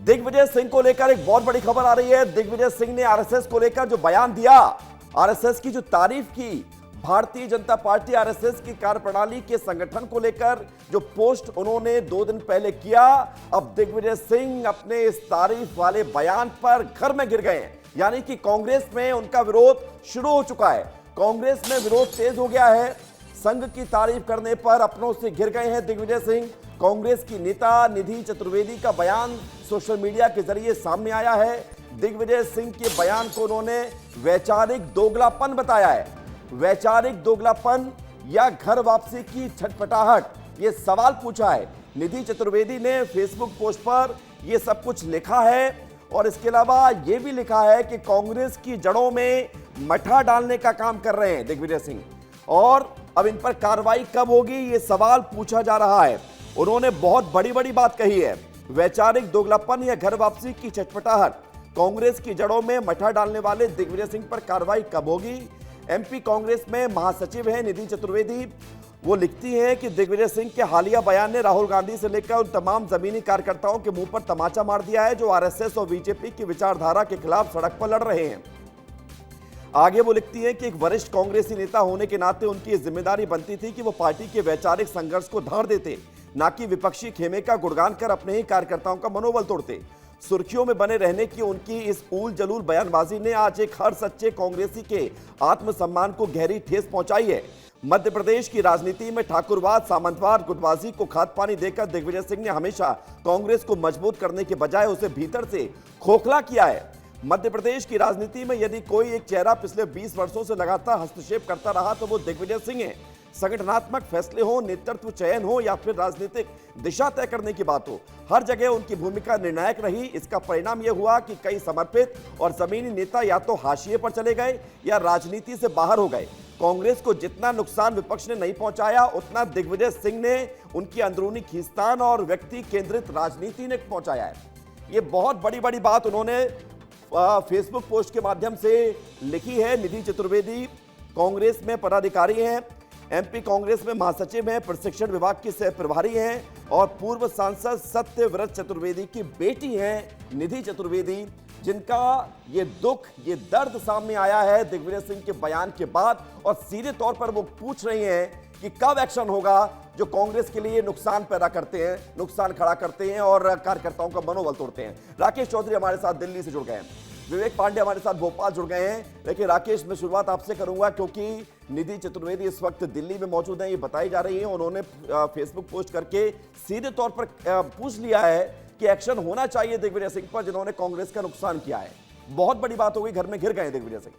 दिग्विजय सिंह को लेकर एक बहुत बड़ी खबर आ रही है। दिग्विजय सिंह ने आरएसएस को लेकर जो बयान दिया, आरएसएस की जो तारीफ की, भारतीय जनता पार्टी आरएसएस की कार्यप्रणाली के संगठन को लेकर जो पोस्ट उन्होंने 2 दिन पहले किया, अब दिग्विजय सिंह अपने इस तारीफ वाले बयान पर घर में गिर गए हैं। यानी कि कांग्रेस में उनका विरोध शुरू हो चुका है। कांग्रेस में विरोध तेज हो गया है। संघ की तारीफ करने पर अपनों से घिर गए हैं दिग्विजय सिंह। कांग्रेस की नेता निधि चतुर्वेदी का बयान सोशल मीडिया के जरिए सामने आया है। दिग्विजय सिंह के बयान को उन्होंने वैचारिक दोगलापन बताया है। वैचारिक दोगलापन या घर वापसी की छटपटाहट, यह सवाल पूछा है। निधि चतुर्वेदी ने फेसबुक पोस्ट पर यह सब कुछ लिखा है और इसके अलावा यह भी लिखा है कि कांग्रेस की जड़ों में मठा डालने का काम कर रहे हैं दिग्विजय सिंह, और अब इन पर कार्रवाई कब होगी, यह सवाल पूछा जा रहा है। उन्होंने बहुत बड़ी बड़ी बात कही है। वैचारिक दोगलापन या घर वापसी की छटपटाहट, कांग्रेस की जड़ों में मठा डालने वाले दिग्विजय सिंह पर कार्रवाई कब होगी। एमपी कांग्रेस में महासचिव हैं निधि चतुर्वेदी। वो लिखती हैं कि दिग्विजय सिंह के हालिया बयान ने राहुल गांधी से लेकर उन तमाम जमीनी कार्यकर्ताओं के मुंह पर तमाचा मार दिया है जो आरएसएस और बीजेपी की विचारधारा के खिलाफ सड़क पर लड़ रहे हैं। आगे वो लिखती है कि एक वरिष्ठ कांग्रेसी नेता होने के नाते उनकी यह जिम्मेदारी बनती थी कि वो पार्टी के वैचारिक संघर्ष को धार देते, ना कि विपक्षी खेमे का गुणगान कर अपने ही कार्यकर्ताओं का मनोबल तोड़ते। सुर्खियों में बने रहने की उनकी इस ऊल जलूल बयानबाजी ने आज एक हर सच्चे कांग्रेसी के आत्मसम्मान को गहरी ठेस पहुंचाई है। मध्य प्रदेश की राजनीति में ठाकुरवाद, सामंतवाद, गुटबाजी को खाद पानी देकर दिग्विजय सिंह ने हमेशा कांग्रेस को मजबूत करने के बजाय उसे भीतर से खोखला किया है। मध्य प्रदेश की राजनीति में यदि कोई एक चेहरा पिछले 20 वर्षों से लगातार हस्तक्षेप करता रहा तो वो दिग्विजय सिंह है। संगठनात्मक फैसले हो, नेतृत्व चयन हो या फिर राजनीतिक दिशा तय करने की बात हो, हर जगह उनकी भूमिका निर्णायक रही। इसका परिणाम यह हुआ कि कई समर्पित और जमीनी नेता या तो हाशिए पर चले गए या राजनीति से बाहर हो गए। कांग्रेस को जितना नुकसान विपक्ष ने नहीं पहुंचाया, उतना दिग्विजय सिंह ने उनकी अंदरूनी खींचतान और व्यक्ति केंद्रित राजनीति ने पहुंचाया है। ये बहुत बड़ी बड़ी बात उन्होंने फेसबुक पोस्ट के माध्यम से लिखी है। निधि चतुर्वेदी कांग्रेस में पदाधिकारी हैं, एमपी कांग्रेस में महासचिव हैं, प्रशिक्षण विभाग की सह प्रभारी हैं और पूर्व सांसद सत्यव्रत चतुर्वेदी की बेटी हैं निधि चतुर्वेदी, जिनका ये दुख, ये दर्द सामने आया है दिग्विजय सिंह के बयान के बाद। और सीधे तौर पर वो पूछ रही हैं कि कब एक्शन होगा जो कांग्रेस के लिए नुकसान पैदा करते हैं, नुकसान खड़ा करते हैं और कार्यकर्ताओं का मनोबल तोड़ते हैं। राकेश चौधरी हमारे साथ दिल्ली से जुड़ गए हैं, विवेक पांडे हमारे साथ भोपाल जुड़ गए हैं। लेकिन राकेश, मैं शुरुआत आपसे करूंगा क्योंकि निधि चतुर्वेदी इस वक्त दिल्ली में मौजूद हैं, ये बताई जा रही है। उन्होंने फेसबुक पोस्ट करके सीधे तौर पर पूछ लिया है कि एक्शन होना चाहिए दिग्विजय सिंह पर, जिन्होंने कांग्रेस का नुकसान किया है। बहुत बड़ी बात हो गई, घर में घिर गए दिग्विजय सिंह।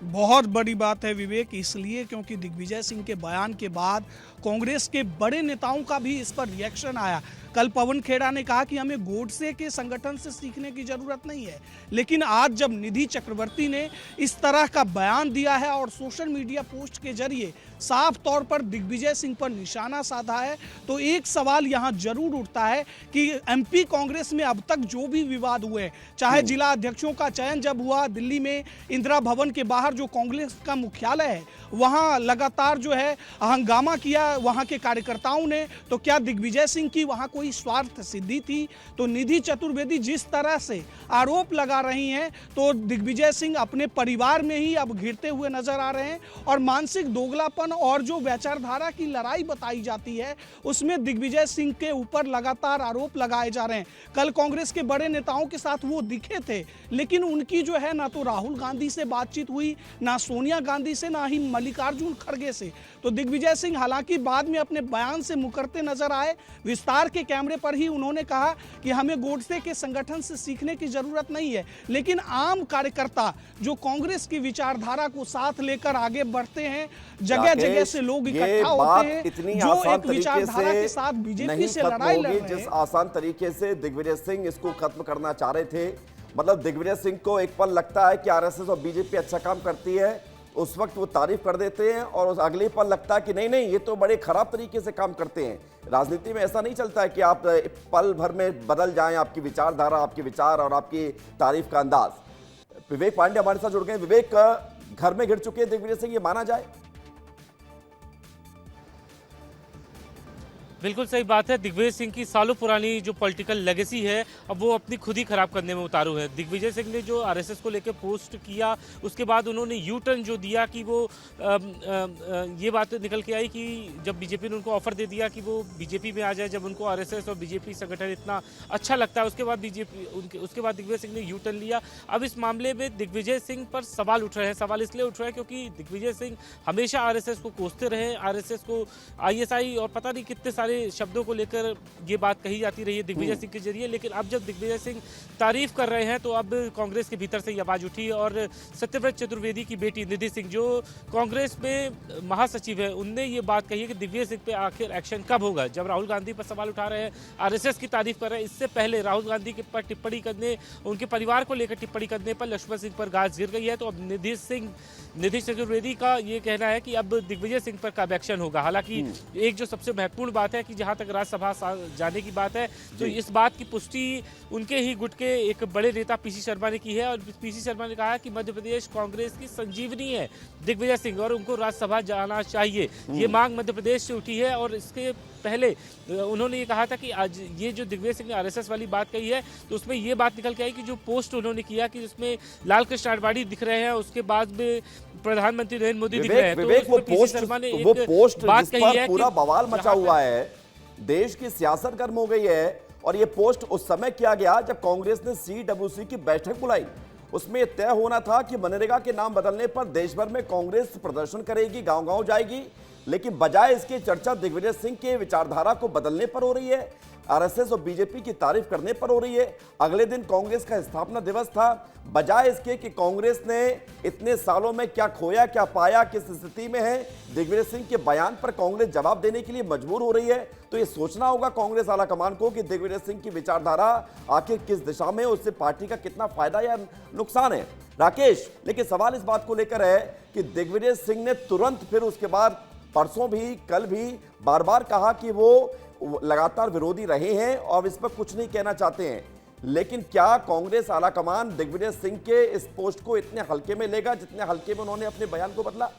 बहुत बड़ी बात है विवेक, इसलिए क्योंकि दिग्विजय सिंह के बयान के बाद कांग्रेस के बड़े नेताओं का भी इस पर रिएक्शन आया। कल पवन खेड़ा ने कहा कि हमें गोडसे के संगठन से सीखने की जरूरत नहीं है, लेकिन आज जब निधि चक्रवर्ती ने इस तरह का बयान दिया है और सोशल मीडिया पोस्ट के जरिए साफ तौर पर दिग्विजय सिंह पर निशाना साधा है, तो एक सवाल यहाँ जरूर उठता है कि एमपी कांग्रेस में अब तक जो भी विवाद हुए, चाहे जिला अध्यक्षों का चयन जब हुआ दिल्ली में इंदिरा भवन के बाहर जो कांग्रेस का मुख्यालय है, वहाँ लगातार जो है हंगामा किया वहाँ के कार्यकर्ताओं ने, तो क्या दिग्विजय सिंह की वहाँ कोई स्वार्थ सिद्धि थी? तो निधि चतुर्वेदी जिस तरह से आरोप लगा रही हैं, तो दिग्विजय सिंह अपने परिवार में ही अब घिरते हुए नजर आ रहे हैं और मानसिक दोगलापन और जो विचारधारा की लड़ाई बताई जाती है उसमें दिग्विजय सिंह के ऊपर लगातार आरोप लगाए जा रहे हैं। कल कांग्रेस के बड़े नेताओं के साथ वो दिखे थे, लेकिन उनकी जो है ना तो राहुल गांधी से बातचीत हुई, ना सोनिया गांधी से, ना ही मल्लिकार्जुन खड़गे से। तो दिग्विजय सिंह हालांकि बाद में अपने बयान से मुकरते नजर आए। विस्तार के कैमरे पर ही उन्होंने कहा कि हमें गोडसे के संगठन से सीखने की जरूरत नहीं है, लेकिन आम कार्यकर्ता जो कांग्रेस की विचारधारा को साथ लेकर आगे बढ़ते हैं, जगह जगह से लोग इकट्ठा होते हैं जो एक विचारधारा के साथ बीजेपी से लड़ाई लड़ रहे हैं। जिस आसान तरीके से दिग्विजय सिंह इसको खत्म करना चाह रहे थे, मतलब दिग्विजय सिंह को एक पल लगता है कि आरएसएस और बीजेपी अच्छा काम करती है, उस वक्त वो तारीफ कर देते हैं, और उस अगले पल लगता है कि नहीं नहीं ये तो बड़े खराब तरीके से काम करते हैं। राजनीति में ऐसा नहीं चलता है कि आप पल भर में बदल जाएं आपकी विचारधारा, आपके विचार और आपकी तारीफ का अंदाज। विवेक पांडे हमारे साथ जुड़ गए। विवेक, घर में घिर चुके हैं दिग्विजय सिंह, ये माना जाए? बिल्कुल सही बात है। दिग्विजय सिंह की सालों पुरानी जो पॉलिटिकल लेगेसी है, अब वो अपनी खुद ही खराब करने में उतारू है। दिग्विजय सिंह ने जो आरएसएस को लेकर पोस्ट किया, उसके बाद उन्होंने यू टर्न जो दिया कि वो ये बात निकल के आई कि जब बीजेपी ने उनको ऑफर दे दिया कि वो बीजेपी में आ जाए, जब उनको आरएसएस और बीजेपी संगठन इतना अच्छा लगता है, उसके बाद दिग्विजय सिंह ने यू टर्न लिया। अब इस मामले में दिग्विजय सिंह पर सवाल उठ रहे हैं। सवाल इसलिए उठ रहे हैं क्योंकि दिग्विजय सिंह हमेशा आरएसएस को कोसते रहे, आरएसएस को आईएसआई और पता नहीं कितने सारे शब्दों को लेकर ये बात कही जाती रही है दिग्विजय सिंह के जरिए। लेकिन अब जब दिग्विजय सिंह तारीफ कर रहे हैं तो अब कांग्रेस के भीतर से ये आवाज उठी और सत्यव्रत चतुर्वेदी की बेटी निधि सिंह जो कांग्रेस में महासचिव है, उनने ये बात कही है कि दिग्विजय सिंह पे आखिर एक्शन कब होगा। जब राहुल गांधी पर सवाल उठा रहे हैं, आरएसएस की तारीफ कर रहे हैं, इससे पहले राहुल गांधी के पर टिप्पणी करने, उनके परिवार को लेकर टिप्पणी करने पर लक्ष्मण सिंह पर गाज गिर गई है। तो अब निधि चतुर्वेदी का ये कहना है कि अब दिग्विजय सिंह पर कब एक्शन होगा। हालांकि एक जो सबसे महत्वपूर्ण बात है कि जहां तक राज्यसभा जाने की बात है, तो इस बात की पुष्टि उनके ही गुट के एक बड़े नेता पीसी शर्मा ने की है और पीसी शर्मा ने कहा कि मध्य प्रदेश कांग्रेस की संजीवनी है दिग्विजय सिंह और उनको राज्यसभा जाना चाहिए। ये मांग मध्य प्रदेश से उठी है और इसके पहले उन्होंने ये कहा था कि आज ये जो दिग्विजय सिंह ने आरएसएस वाली बात कही है, तो उसमें ये बात निकल के आई कि जो पोस्ट उन्होंने किया कि उसमें लाल कृष्ण आडवाणी दिख रहे हैं, उसके बाद में प्रधानमंत्री नरेंद्र मोदी दिख रहे हैं। तो विवेक, वो पीसी शर्मा ने वो एक पोस्ट बात जिस कही पर है पूरा कि बवाल मचा हुआ है, देश की सियासत गर्म हो गई है। और ये पोस्ट उस समय किया गया जब कांग्रेस ने सीडब्ल्यूसी की बैठक बुलाई। उसमें तय होना था कि मनरेगा के नाम बदलने पर देश भर में कांग्रेस प्रदर्शन करेगी, गांव-गांव जाएगी। लेकिन बजाय इसके चर्चा दिग्विजय सिंह के विचारधारा को बदलने पर हो रही है, आरएसएस और बीजेपी की तारीफ करने पर हो रही है। अगले दिन कांग्रेस का स्थापना दिवस था। बजाय इसके कि कांग्रेस ने इतने सालों में क्या खोया, क्या पाया, किस स्थिति में है, दिग्विजय सिंह के बयान पर कांग्रेस जवाब देने के लिए मजबूर हो रही है। तो ये सोचना होगा कांग्रेस आला कमान को कि दिग्विजय सिंह की विचारधारा आखिर किस दिशा में, उससे पार्टी का कितना फायदा या नुकसान है। राकेश, लेकिन सवाल इस बात को लेकर है कि दिग्विजय सिंह ने तुरंत फिर उसके बाद परसों भी, कल भी बार बार कहा कि वो लगातार विरोधी रहे हैं और इस पर कुछ नहीं कहना चाहते हैं। लेकिन क्या कांग्रेस आलाकमान दिग्विजय सिंह के इस पोस्ट को इतने हल्के में लेगा जितने हल्के में उन्होंने अपने बयान को बदला?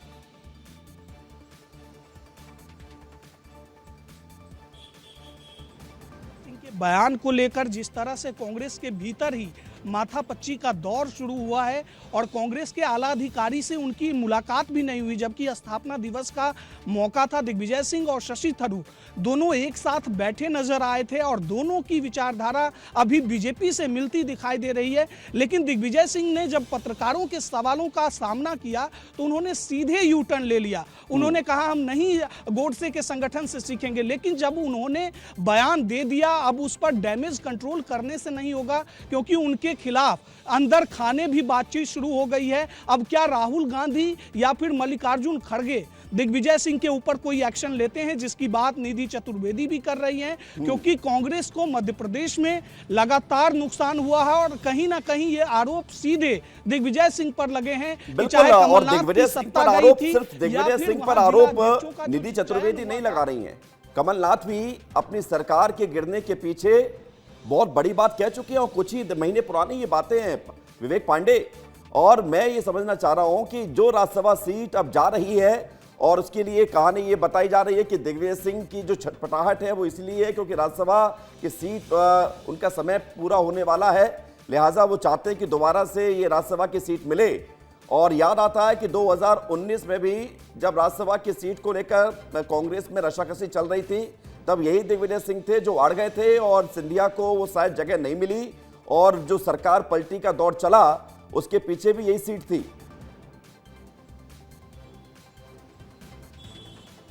इनके बयान को लेकर जिस तरह से कांग्रेस के भीतर ही माथापच्ची का दौर शुरू हुआ है और कांग्रेस के आला अधिकारी से उनकी मुलाकात भी नहीं हुई, जबकि स्थापना दिवस का मौका था। दिग्विजय सिंह और शशि थरूर दोनों एक साथ बैठे नजर आए थे और दोनों की विचारधारा अभी बीजेपी से मिलती दिखाई दे रही है। लेकिन दिग्विजय सिंह ने जब पत्रकारों के सवालों का सामना किया तो उन्होंने सीधे यू टर्न ले लिया। उन्होंने कहा हम नहीं गोडसे के संगठन से सीखेंगे। लेकिन जब उन्होंने बयान दे दिया, अब उस पर डैमेज कंट्रोल करने से नहीं होगा, क्योंकि उनके खिलाफ अंदर खाने भी बातचीत शुरू हो गई है। अब क्या राहुल गांधी या फिर मल्लिकार्जुन खड़गे दिग्विजय सिंह के ऊपर कोई एक्शन लेते हैं, जिसकी बात निधि चतुर्वेदी भी कर रही हैं, क्योंकि कांग्रेस को मध्य प्रदेश में लगातार नुकसान हुआ है और कहीं ना कहीं ये आरोप सीधे दिग्विजय सिंह पर लगे हैं। बिल्कुल, और दिग्विजय सिंह पर आरोप सिर्फ दिग्विजय सिंह पर आरोप निधि चतुर्वेदी नहीं लगा रही हैं। कमलनाथ भी अपनी सरकार के गिरने के पीछे बहुत बड़ी बात कह चुके हैं और कुछ ही महीने पुरानी ये बातें हैं विवेक पांडे। और मैं ये समझना चाह रहा हूं कि जो राज्यसभा सीट अब जा रही है और उसके लिए कहानी ये बताई जा रही है कि दिग्विजय सिंह की जो छटपटाहट है वो इसलिए है क्योंकि राज्यसभा की सीट उनका समय पूरा होने वाला है, लिहाजा वो चाहते हैं कि दोबारा से ये राज्यसभा की सीट मिले। और याद आता है कि 2019 में भी जब राज्यसभा की सीट को लेकर कांग्रेस में रशाकसी चल रही थी, तब यही दिग्विजय सिंह थे जो अड़ गए थे और सिंधिया को वो शायद जगह नहीं मिली और जो सरकार पलटी का दौर चला उसके पीछे भी यही सीट थी।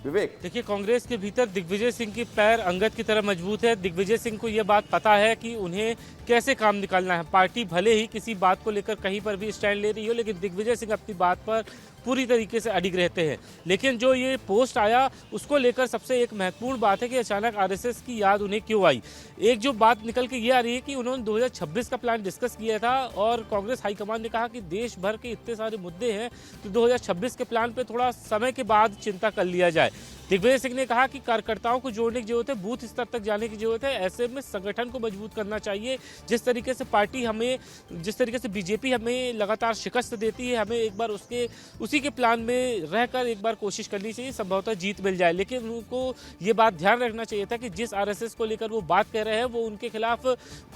विवेक, देखिए, कांग्रेस के भीतर दिग्विजय सिंह की पैर अंगद की तरह मजबूत है। दिग्विजय सिंह को यह बात पता है कि उन्हें कैसे काम निकालना है। पार्टी भले ही किसी बात को लेकर कहीं पर भी स्टैंड ले रही हो, लेकिन दिग्विजय सिंह अपनी बात पर पूरी तरीके से अडिग रहते हैं। लेकिन जो ये पोस्ट आया उसको लेकर सबसे एक महत्वपूर्ण बात है कि अचानक आरएसएस की याद उन्हें क्यों आई। एक जो बात निकल के ये आ रही है कि उन्होंने 2026 का प्लान डिस्कस किया था और कांग्रेस हाईकमान ने कहा कि देश भर के इतने सारे मुद्दे हैं तो 2026 के प्लान पे थोड़ा समय के बाद चिंता कर लिया जाए। दिग्विजय सिंह ने कहा कि कार्यकर्ताओं को जोड़ने की जरूरत है, बूथ स्तर तक जाने की जरूरत है, ऐसे में संगठन को मजबूत करना चाहिए। जिस तरीके से पार्टी हमें, जिस तरीके से बीजेपी हमें लगातार शिकस्त देती है, हमें एक बार उसी के प्लान में रहकर एक बार कोशिश करनी चाहिए, संभवतः जीत मिल जाए। लेकिन उनको ये बात ध्यान रखना चाहिए था कि जिस आरएसएस को लेकर वो बात कह रहे हैं वो उनके खिलाफ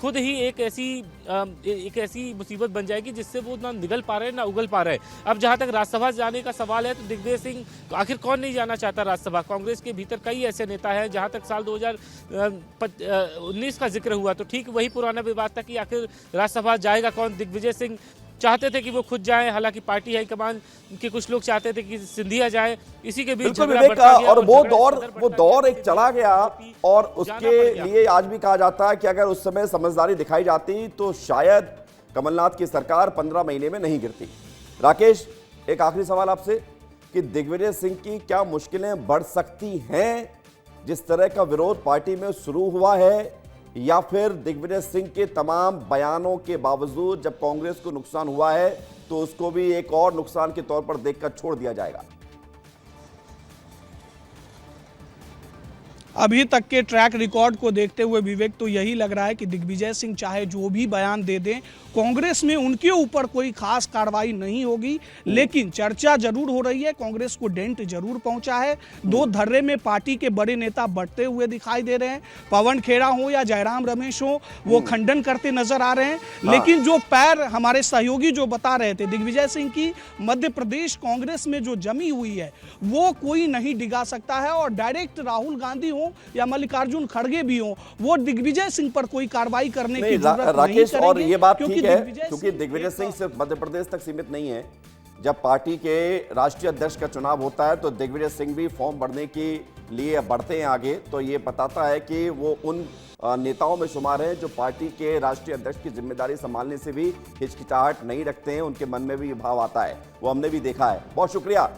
खुद ही एक ऐसी मुसीबत बन जाएगी जिससे वो ना निगल पा रहे हैं ना उगल पा रहे हैं। अब जहां तक राज्यसभा जाने का सवाल है तो दिग्विजय सिंह, आखिर कौन नहीं जाना चाहता राज्यसभा? कांग्रेस के भीतर कई ऐसे नेता हैं। जहां तक साल 2019 का जिक्र हुआ तो ठीक वही पुराना विवाद था कि आखिर राज्यसभा जाएगा कौन। दिग्विजय सिंह चाहते थे कि वो खुद जाएं, हालांकि पार्टी हाईकमान के कुछ लोग चाहते थे कि सिंधिया जाए। इसी के बीच झगड़ा बढ़ता गया और वो दौर एक चला गया और उसके लिए आज भी कहा जाता है कि अगर उस समय समझदारी दिखाई जाती तो शायद कमलनाथ की सरकार 15 महीने में नहीं गिरती। राकेश, एक आखिरी सवाल आपसे कि दिग्विजय सिंह की क्या मुश्किलें बढ़ सकती हैं जिस तरह का विरोध पार्टी में शुरू हुआ है, या फिर दिग्विजय सिंह के तमाम बयानों के बावजूद जब कांग्रेस को नुकसान हुआ है तो उसको भी एक और नुकसान के तौर पर देखकर छोड़ दिया जाएगा? अभी तक के ट्रैक रिकॉर्ड को देखते हुए विवेक तो यही लग रहा है कि दिग्विजय सिंह चाहे जो भी बयान दे दें, कांग्रेस में उनके ऊपर कोई खास कार्रवाई नहीं होगी। लेकिन चर्चा जरूर हो रही है, कांग्रेस को डेंट जरूर पहुंचा है। दो धर्रे में पार्टी के बड़े नेता बढ़ते हुए दिखाई दे रहे हैं। पवन खेड़ा हो या जयराम रमेश हो, वो खंडन करते नजर आ रहे हैं। लेकिन जो पैर हमारे सहयोगी जो बता रहे थे, दिग्विजय सिंह की मध्य प्रदेश कांग्रेस में जो जमी हुई है वो कोई नहीं डिगा सकता है। और डायरेक्ट राहुल गांधी हो या मल्लिकार्जुन खड़गे भी हो, वो दिग्विजय सिंह पर कोई कार्रवाई करने की जरूरत नहीं राकेश, करेंगे। और ये बात ठीक है क्योंकि दिग्विजय सिंह सिर्फ मध्य प्रदेश तक सीमित नहीं है। जब पार्टी के राष्ट्रीय अध्यक्ष का चुनाव होता है तो दिग्विजय सिंह भी फॉर्म भरने के लिए बढ़ते हैं आगे। तो ये बताता है कि वो उन नेताओं में शुमार हैं जो पार्टी के राष्ट्रीय अध्यक्ष की जिम्मेदारी संभालने से भी हिचकिचाहट नहीं रखते हैं, उनके मन में भी भाव आता है, वो हमने भी देखा है। बहुत शुक्रिया।